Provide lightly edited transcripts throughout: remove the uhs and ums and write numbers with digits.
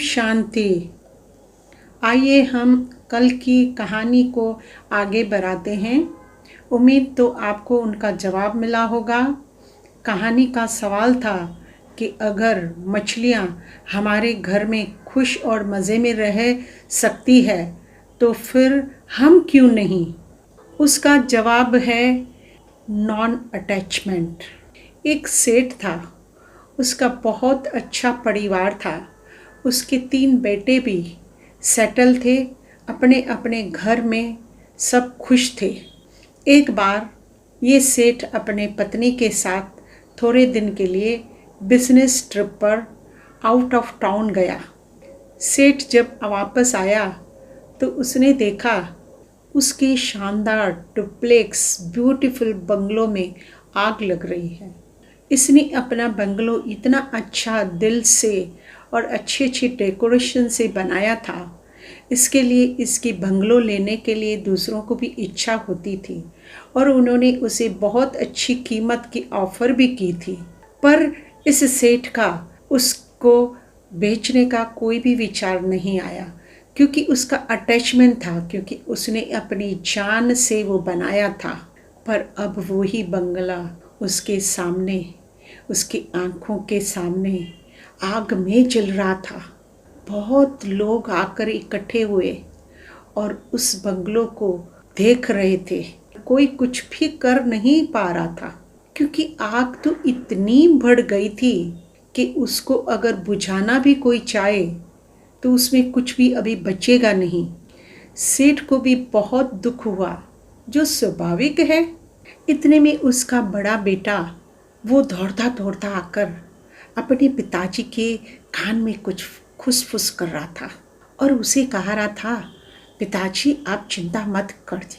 शांति। आइए हम कल की कहानी को आगे बढ़ाते हैं। उम्मीद तो आपको उनका जवाब मिला होगा। कहानी का सवाल था कि अगर मछलियाँ हमारे घर में खुश और मज़े में रह सकती है तो फिर हम क्यों नहीं। उसका जवाब है नॉन अटैचमेंट। एक सेठ था, उसका बहुत अच्छा परिवार था। उसके 3 बेटे भी सेटल थे, अपने अपने घर में सब खुश थे। एक बार ये सेठ अपने पत्नी के साथ थोड़े दिन के लिए बिजनेस ट्रिप पर आउट ऑफ टाउन गया। सेठ जब वापस आया तो उसने देखा उसके शानदार डुप्लेक्स ब्यूटीफुल बंगलों में आग लग रही है। इसने अपना बंगलो इतना अच्छा दिल से और अच्छी अच्छी डेकोरेशन से बनाया था। इसके लिए इसकी बंगलो लेने के लिए दूसरों को भी इच्छा होती थी और उन्होंने उसे बहुत अच्छी कीमत की ऑफ़र भी की थी। पर इस सेठ का उसको बेचने का कोई भी विचार नहीं आया, क्योंकि उसका अटैचमेंट था, क्योंकि उसने अपनी जान से वो बनाया था। पर अब वही बंगला उसके सामने, उसकी आँखों के सामने आग में जल रहा था। बहुत लोग आकर इकट्ठे हुए और उस बंगलों को देख रहे थे। कोई कुछ भी कर नहीं पा रहा था, क्योंकि आग तो इतनी बढ़ गई थी कि उसको अगर बुझाना भी कोई चाहे तो उसमें कुछ भी अभी बचेगा नहीं। सेठ को भी बहुत दुख हुआ, जो स्वाभाविक है। इतने में उसका बड़ा बेटा वो दौड़ता दौड़ता आकर अपने पिताजी के कान में कुछ खुसफुस कर रहा था और उसे कहा रहा था, पिताजी आप चिंता मत करिए,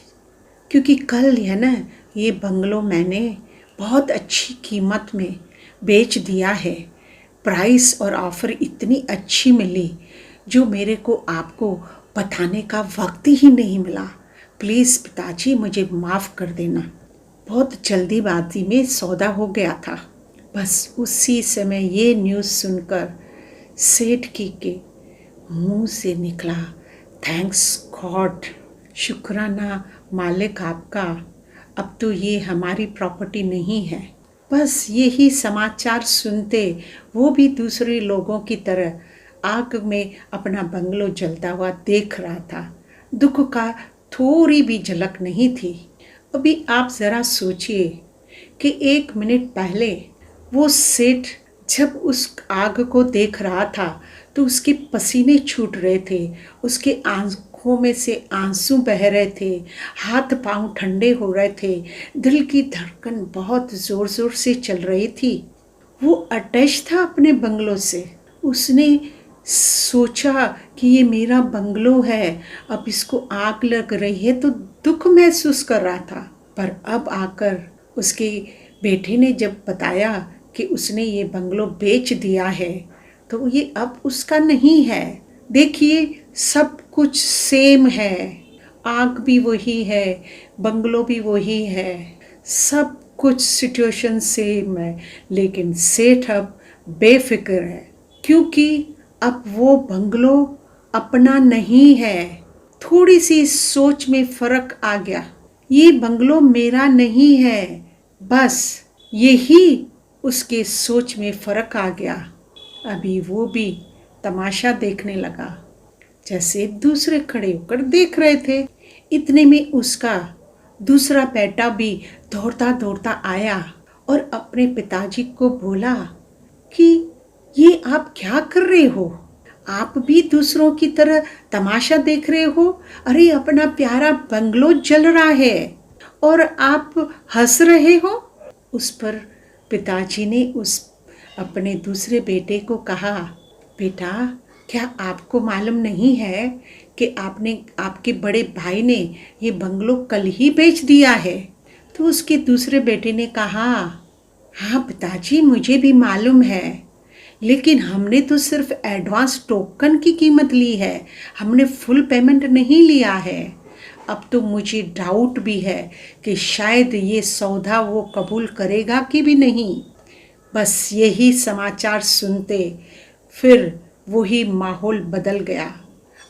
क्योंकि कल है ना ये बंगलो मैंने बहुत अच्छी कीमत में बेच दिया है। प्राइस और ऑफ़र इतनी अच्छी मिली जो मेरे को आपको बताने का वक्त ही नहीं मिला। प्लीज़ पिताजी मुझे माफ़ कर देना। बहुत जल्दीबाजी में सौदा हो गया था। बस उसी समय ये न्यूज़ सुनकर सेठ के मुंह से निकला, थैंक्स गॉड, शुक्राना मालिक आपका, अब तो ये हमारी प्रॉपर्टी नहीं है। बस यही समाचार सुनते वो भी दूसरे लोगों की तरह आग में अपना बंगलो जलता हुआ देख रहा था। दुख का थोड़ी भी झलक नहीं थी। अभी आप ज़रा सोचिए कि 1 मिनट पहले वो सेठ जब उस आग को देख रहा था तो उसके पसीने छूट रहे थे, उसके आंखों में से आंसू बह रहे थे, हाथ पांव ठंडे हो रहे थे, दिल की धड़कन बहुत ज़ोर ज़ोर से चल रही थी। वो अटैच था अपने बंगलों से। उसने सोचा कि ये मेरा बंगलो है, अब इसको आग लग रही है तो दुख महसूस कर रहा था। पर अब आकर उसके बेटे ने जब बताया कि उसने ये बंगलो बेच दिया है तो ये अब उसका नहीं है। देखिए सब कुछ सेम है, आग भी वही है, बंगलो भी वही है, सब कुछ सिचुएशन सेम है, लेकिन सेठ अब बेफिक्र है, क्योंकि अब वो बंगलो अपना नहीं है। थोड़ी सी सोच में फ़र्क आ गया, ये बंगलो मेरा नहीं है। बस यही उसके सोच में फ़र्क आ गया। अभी वो भी तमाशा देखने लगा, जैसे दूसरे खड़े होकर देख रहे थे। इतने में उसका दूसरा बेटा भी दौड़ता दौड़ता आया और अपने पिताजी को बोला कि ये आप क्या कर रहे हो? आप भी दूसरों की तरह तमाशा देख रहे हो? अरे अपना प्यारा बंगलो जल रहा है और आप हंस रहे हो। उस पर पिताजी ने उस अपने दूसरे बेटे को कहा, बेटा क्या आपको मालूम नहीं है कि आपके बड़े भाई ने ये बंगलो कल ही बेच दिया है? तो उसके दूसरे बेटे ने कहा, हाँ पिताजी मुझे भी मालूम है, लेकिन हमने तो सिर्फ एडवांस टोकन की कीमत ली है, हमने फुल पेमेंट नहीं लिया है। अब तो मुझे डाउट भी है कि शायद ये सौदा वो कबूल करेगा कि भी नहीं। बस यही समाचार सुनते फिर वही माहौल बदल गया।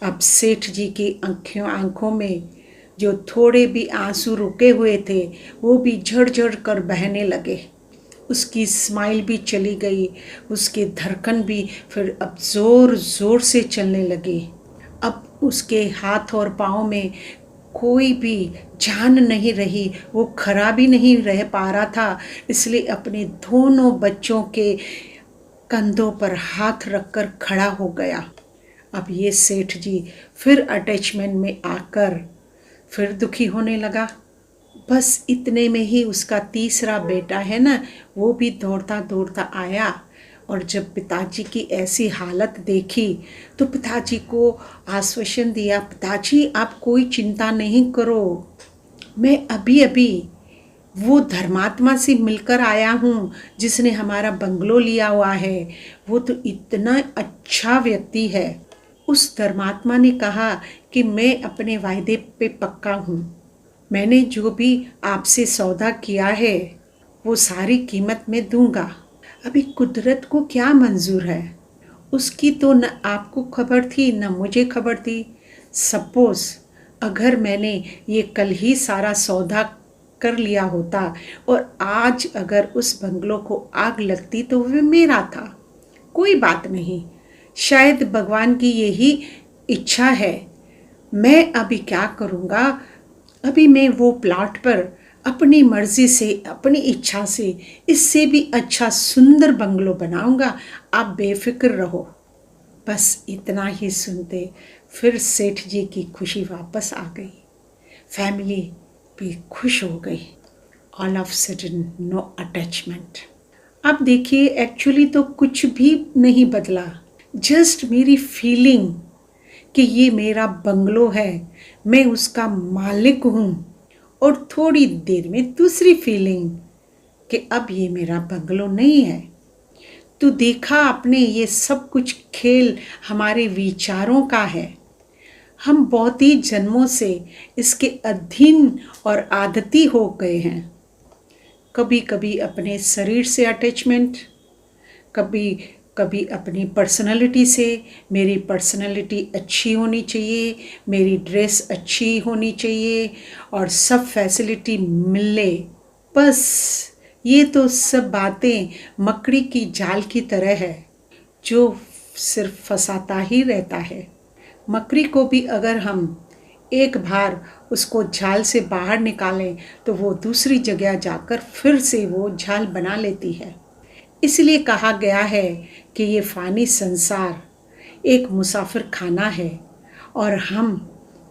अब सेठ जी की आंखों में जो थोड़े भी आंसू रुके हुए थे वो भी झड़-झड़ कर बहने लगे। उसकी स्माइल भी चली गई, उसके धड़कन भी फिर अब ज़ोर-ज़ोर से चलने लगी। अब उसके हाथ और पाँव में कोई भी जान नहीं रही, वो खड़ा भी नहीं रह पा रहा था, इसलिए अपने दोनों बच्चों के कंधों पर हाथ रखकर खड़ा हो गया। अब ये सेठ जी फिर अटैचमेंट में आकर फिर दुखी होने लगा। बस इतने में ही उसका तीसरा बेटा है ना, वो भी दौड़ता दौड़ता आया और जब पिताजी की ऐसी हालत देखी तो पिताजी को आश्वासन दिया, पिताजी आप कोई चिंता नहीं करो, मैं अभी अभी वो धर्मात्मा से मिलकर आया हूँ जिसने हमारा बंगलो लिया हुआ है, वो तो इतना अच्छा व्यक्ति है। उस धर्मात्मा ने कहा कि मैं अपने वायदे पे पक्का हूँ, मैंने जो भी आपसे सौदा किया है वो सारी कीमत मैं दूंगा। अभी कुदरत को क्या मंजूर है, उसकी तो न आपको खबर थी न मुझे खबर थी। सपोज अगर मैंने ये कल ही सारा सौदा कर लिया होता और आज अगर उस बंगलों को आग लगती तो वह मेरा था, कोई बात नहीं, शायद भगवान की यही इच्छा है। मैं अभी क्या करूँगा, अभी मैं वो प्लॉट पर अपनी मर्जी से अपनी इच्छा से इससे भी अच्छा सुंदर बंगलो बनाऊंगा, आप बेफिक्र रहो। बस इतना ही सुनते फिर सेठ जी की खुशी वापस आ गई, फैमिली भी खुश हो गई। All of sudden no attachment. अब देखिए एक्चुअली तो कुछ भी नहीं बदला, जस्ट मेरी फीलिंग कि ये मेरा बंगलो है, मैं उसका मालिक हूँ, और थोड़ी देर में दूसरी फीलिंग कि अब ये मेरा बंगलो नहीं है। तो देखा आपने, ये सब कुछ खेल हमारे विचारों का है। हम बहुत ही जन्मों से इसके अधीन और आदती हो गए हैं। कभी कभी अपने शरीर से अटैचमेंट, कभी कभी अपनी पर्सनालिटी से, मेरी पर्सनालिटी अच्छी होनी चाहिए, मेरी ड्रेस अच्छी होनी चाहिए और सब फैसिलिटी मिले। बस ये तो सब बातें मकड़ी की जाल की तरह है जो सिर्फ फंसाता ही रहता है। मकड़ी को भी अगर हम एक बार उसको जाल से बाहर निकालें तो वो दूसरी जगह जाकर फिर से वो जाल बना लेती है। इसलिए कहा गया है कि ये फ़ानी संसार एक मुसाफिर खाना है और हम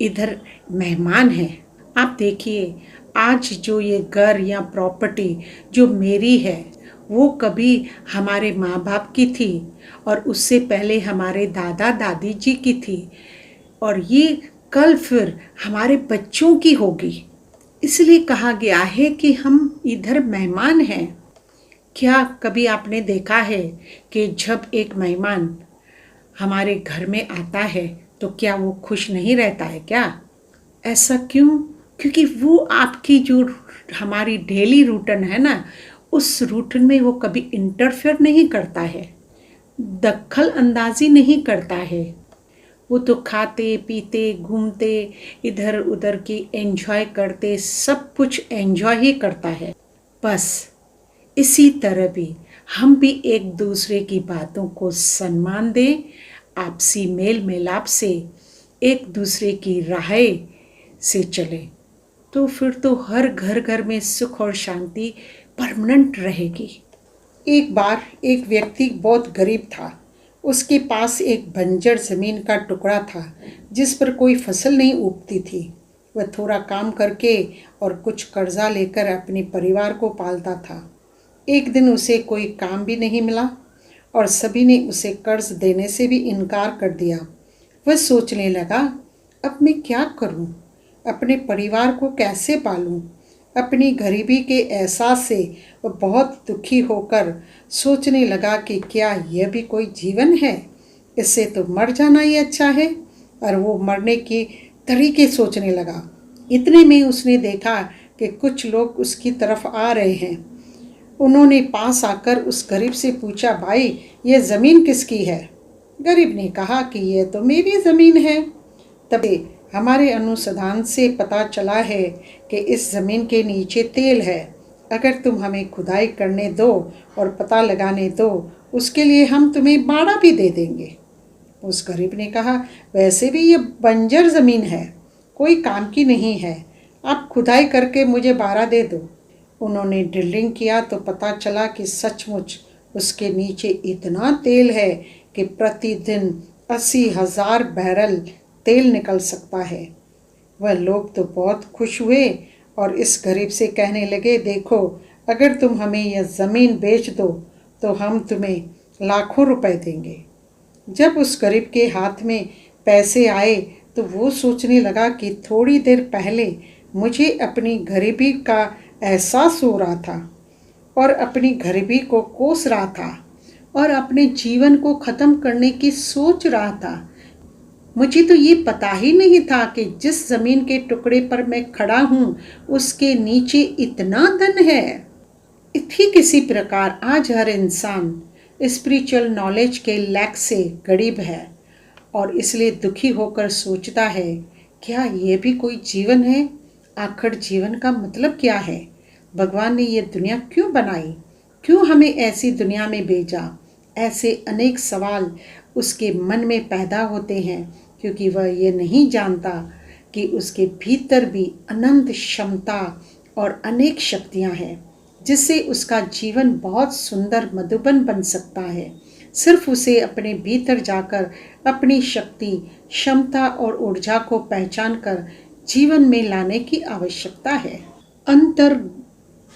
इधर मेहमान हैं। आप देखिए आज जो ये घर या प्रॉपर्टी जो मेरी है वो कभी हमारे माँ बाप की थी और उससे पहले हमारे दादा दादी जी की थी और ये कल फिर हमारे बच्चों की होगी। इसलिए कहा गया है कि हम इधर मेहमान हैं। क्या कभी आपने देखा है कि जब एक मेहमान हमारे घर में आता है तो क्या वो खुश नहीं रहता है क्या? ऐसा क्यों? क्योंकि वो आपकी जो हमारी डेली रूटीन है ना, उस रूटीन में वो कभी इंटरफेयर नहीं करता है, दखल अंदाजी नहीं करता है। वो तो खाते पीते घूमते इधर उधर की एंजॉय करते सब कुछ एंजॉय ही करता है। बस इसी तरह भी हम भी एक दूसरे की बातों को सम्मान दें, आपसी मेल मिलाप से एक दूसरे की राहें से चले, तो फिर तो हर घर घर में सुख और शांति परमानेंट रहेगी। एक बार एक व्यक्ति बहुत गरीब था। उसके पास एक बंजर ज़मीन का टुकड़ा था जिस पर कोई फसल नहीं उगती थी। वह थोड़ा काम करके और कुछ कर्जा लेकर अपने परिवार को पालता था। एक दिन उसे कोई काम भी नहीं मिला और सभी ने उसे कर्ज देने से भी इनकार कर दिया। वह सोचने लगा, अब मैं क्या करूं? अपने परिवार को कैसे पालूं? अपनी गरीबी के एहसास से वह बहुत दुखी होकर सोचने लगा कि क्या यह भी कोई जीवन है? इससे तो मर जाना ही अच्छा है। और वो मरने के तरीके सोचने लगा। इतने में उसने देखा कि कुछ लोग उसकी तरफ आ रहे हैं। उन्होंने पास आकर उस गरीब से पूछा, भाई ये ज़मीन किसकी है? गरीब ने कहा कि यह तो मेरी ज़मीन है। तभी हमारे अनुसंधान से पता चला है कि इस ज़मीन के नीचे तेल है। अगर तुम हमें खुदाई करने दो और पता लगाने दो, उसके लिए हम तुम्हें बाड़ा भी दे देंगे। उस गरीब ने कहा, वैसे भी ये बंजर ज़मीन है, कोई काम की नहीं है। आप खुदाई करके मुझे बाड़ा दे दो। उन्होंने ड्रिलिंग किया तो पता चला कि सचमुच उसके नीचे इतना तेल है कि प्रतिदिन 80,000 बैरल तेल निकल सकता है। वह लोग तो बहुत खुश हुए और इस गरीब से कहने लगे, देखो, अगर तुम हमें यह ज़मीन बेच दो तो हम तुम्हें लाखों रुपए देंगे। जब उस गरीब के हाथ में पैसे आए तो वो सोचने लगा कि थोड़ी देर पहले मुझे अपनी गरीबी का एहसास हो रहा था और अपनी गरीबी को कोस रहा था और अपने जीवन को ख़त्म करने की सोच रहा था। मुझे तो ये पता ही नहीं था कि जिस ज़मीन के टुकड़े पर मैं खड़ा हूँ उसके नीचे इतना धन है। ठीक इसी प्रकार आज हर इंसान स्पिरिचुअल नॉलेज के लैक से गरीब है और इसलिए दुखी होकर सोचता है, क्या ये भी कोई जीवन है? आखिर जीवन का मतलब क्या है? भगवान ने ये दुनिया क्यों बनाई? क्यों हमें ऐसी दुनिया में भेजा? ऐसे अनेक सवाल उसके मन में पैदा होते हैं क्योंकि वह ये नहीं जानता कि उसके भीतर भी अनंत क्षमता और अनेक शक्तियाँ हैं जिससे उसका जीवन बहुत सुंदर मधुबन बन सकता है। सिर्फ उसे अपने भीतर जाकर अपनी शक्ति, क्षमता और ऊर्जा को पहचान कर जीवन में लाने की आवश्यकता है। अंतर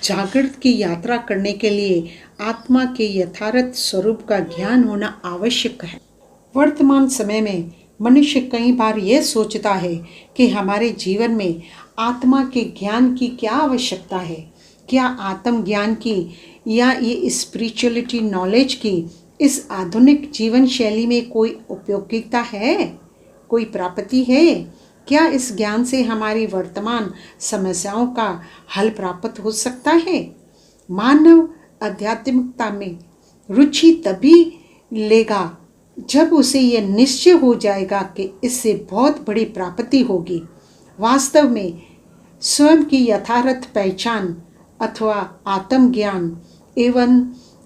जागृत की यात्रा करने के लिए आत्मा के यथार्थ स्वरूप का ज्ञान होना आवश्यक है। वर्तमान समय में मनुष्य कई बार यह सोचता है कि हमारे जीवन में आत्मा के ज्ञान की क्या आवश्यकता है। क्या आत्म ज्ञान की या ये स्पिरिचुअलिटी नॉलेज की इस आधुनिक जीवन शैली में कोई उपयोगिता है, कोई प्राप्ति है? क्या इस ज्ञान से हमारी वर्तमान समस्याओं का हल प्राप्त हो सकता है? मानव आध्यात्मिकता में रुचि तभी लेगा जब उसे यह निश्चय हो जाएगा कि इससे बहुत बड़ी प्राप्ति होगी। वास्तव में स्वयं की यथार्थ पहचान अथवा आत्मज्ञान एवं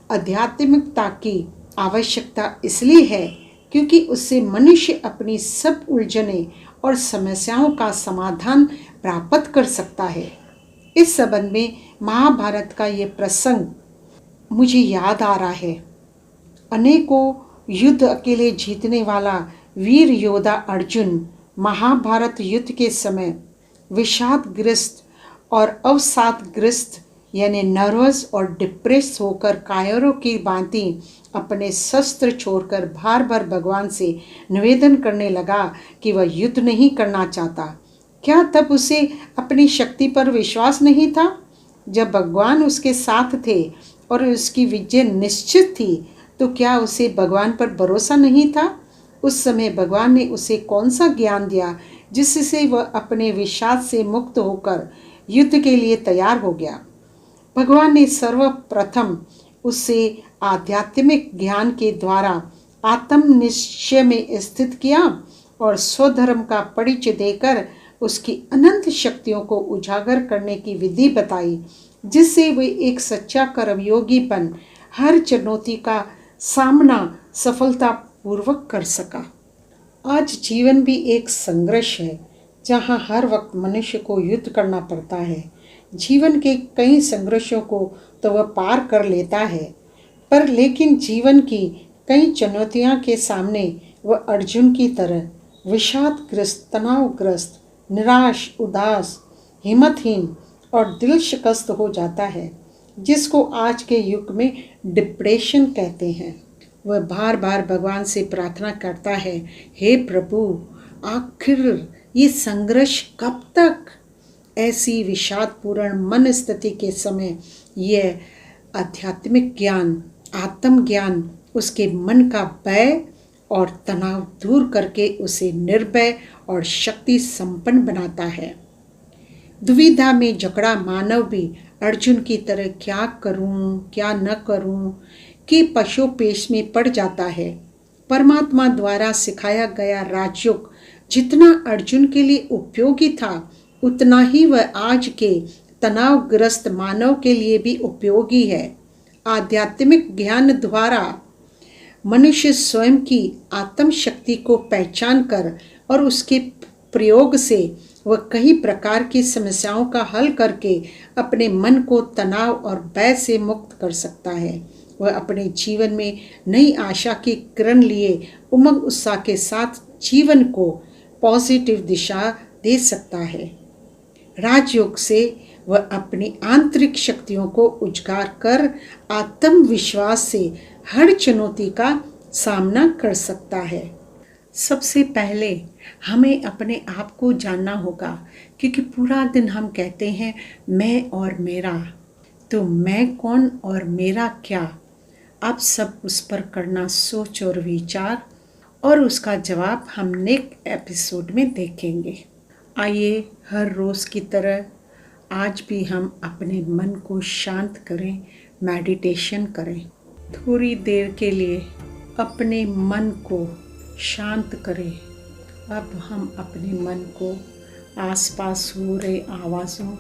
आध्यात्मिकता की आवश्यकता इसलिए है क्योंकि उससे मनुष्य अपनी सब उलझने और समस्याओं का समाधान प्राप्त कर सकता है। इस संबंध में महाभारत का ये प्रसंग मुझे याद आ रहा है। अनेकों युद्ध अकेले जीतने वाला वीर योद्धा अर्जुन महाभारत युद्ध के समय विषादग्रस्त और अवसादग्रस्त यानी नर्वस और डिप्रेस होकर कायरों की भांति अपने शस्त्र छोड़कर बार बार भगवान से निवेदन करने लगा कि वह युद्ध नहीं करना चाहता। क्या तब उसे अपनी शक्ति पर विश्वास नहीं था? जब भगवान उसके साथ थे और उसकी विजय निश्चित थी तो क्या उसे भगवान पर भरोसा नहीं था? उस समय भगवान ने उसे कौन सा ज्ञान दिया जिससे वह अपने विषाद से मुक्त होकर युद्ध के लिए तैयार हो गया? भगवान ने सर्वप्रथम उसे आध्यात्मिक ज्ञान के द्वारा आत्म निश्चय में स्थित किया और स्वधर्म का परिचय देकर उसकी अनंत शक्तियों को उजागर करने की विधि बताई जिससे वे एक सच्चा कर्मयोगी बन हर चुनौती का सामना सफलतापूर्वक कर सका। आज जीवन भी एक संघर्ष है जहाँ हर वक्त मनुष्य को युद्ध करना पड़ता है। जीवन के कई संघर्षों को तो वह पार कर लेता है पर लेकिन जीवन की कई चुनौतियाँ के सामने वह अर्जुन की तरह विषादग्रस्त, तनावग्रस्त, निराश, उदास, हिम्मतहीन और दिल शिकस्त हो जाता है जिसको आज के युग में डिप्रेशन कहते हैं। वह बार बार भगवान से प्रार्थना करता है, हे प्रभु, आखिर ये संघर्ष कब तक? ऐसी विषादपूर्ण मन स्थिति के समय यह आध्यात्मिक ज्ञान, आत्मज्ञान उसके मन का भय और तनाव दूर करके उसे निर्भय और शक्ति संपन्न बनाता है। दुविधा में जकड़ा मानव भी अर्जुन की तरह क्या करूं, क्या न करूं कि पशुपेश में पड़ जाता है। परमात्मा द्वारा सिखाया गया राजयोग जितना अर्जुन के लिए उपयोगी था, उतना ही वह आज के तनावग्रस्त मानव के लिए भी उपयोगी है। आध्यात्मिक ज्ञान द्वारा मनुष्य स्वयं की आत्म शक्ति को पहचान कर और उसके प्रयोग से वह कई प्रकार की समस्याओं का हल करके अपने मन को तनाव और भय से मुक्त कर सकता है। वह अपने जीवन में नई आशा की किरण लिए उमंग उत्साह के साथ जीवन को पॉजिटिव दिशा दे सकता है। राजयोग से वह अपनी आंतरिक शक्तियों को उजागर कर आत्मविश्वास से हर चुनौती का सामना कर सकता है। सबसे पहले हमें अपने आप को जानना होगा, क्योंकि पूरा दिन हम कहते हैं मैं और मेरा, तो मैं कौन और मेरा क्या, अब सब उस पर करना सोच और विचार, और उसका जवाब हम नेक्स्ट एपिसोड में देखेंगे। आइए हर रोज़ की तरह आज भी हम अपने मन को शांत करें, मेडिटेशन करें। थोड़ी देर के लिए अपने मन को शांत करें। अब हम अपने मन को आसपास हो रहे आवाज़ों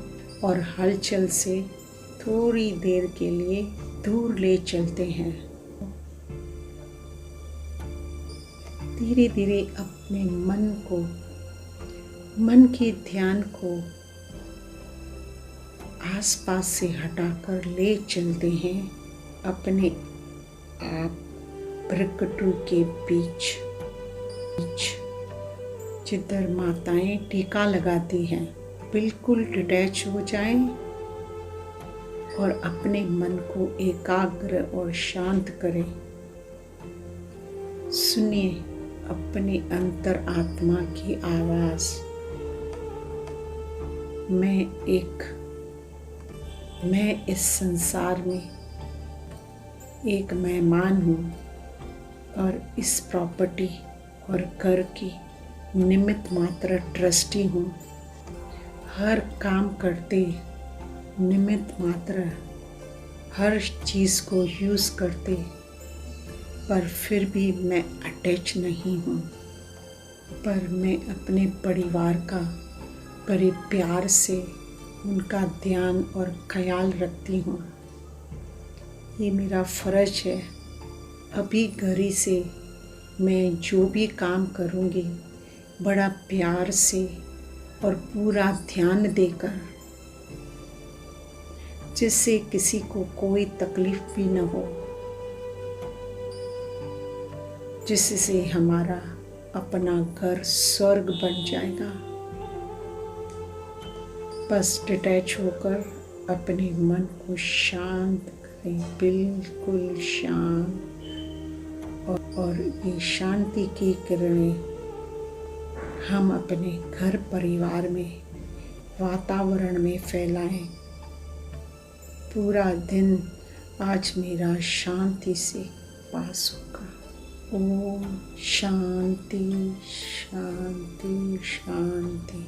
और हलचल से थोड़ी देर के लिए दूर ले चलते हैं। धीरे धीरे अपने मन के ध्यान को आसपास से हटाकर ले चलते हैं अपने आप भ्रकटू के बीच जिधर माताएं टीका लगाती हैं। बिल्कुल डिटैच हो जाएं और अपने मन को एकाग्र और शांत करें। सुनिए अपनी अंतर आत्मा की आवाज़। मैं इस संसार में एक मेहमान हूँ और इस प्रॉपर्टी और घर की निमित्त मात्र ट्रस्टी हूँ। हर काम करते निमित्त मात्र, हर चीज़ को यूज़ करते, पर फिर भी मैं अटैच नहीं हूँ। पर मैं अपने परिवार का बड़े प्यार से उनका ध्यान और ख्याल रखती हूँ। ये मेरा फ़र्ज़ है। अभी घड़ी से मैं जो भी काम करूँगी बड़ा प्यार से और पूरा ध्यान देकर, जिससे किसी को कोई तकलीफ भी न हो, जिससे हमारा अपना घर स्वर्ग बन जाएगा। बस डिटैच होकर अपने मन को शांत करें, बिल्कुल शांत, और ये शांति की किरणें हम अपने घर परिवार में, वातावरण में फैलाएं। पूरा दिन आज मेरा शांति से पास होगा। ओम शांति शांति शांति।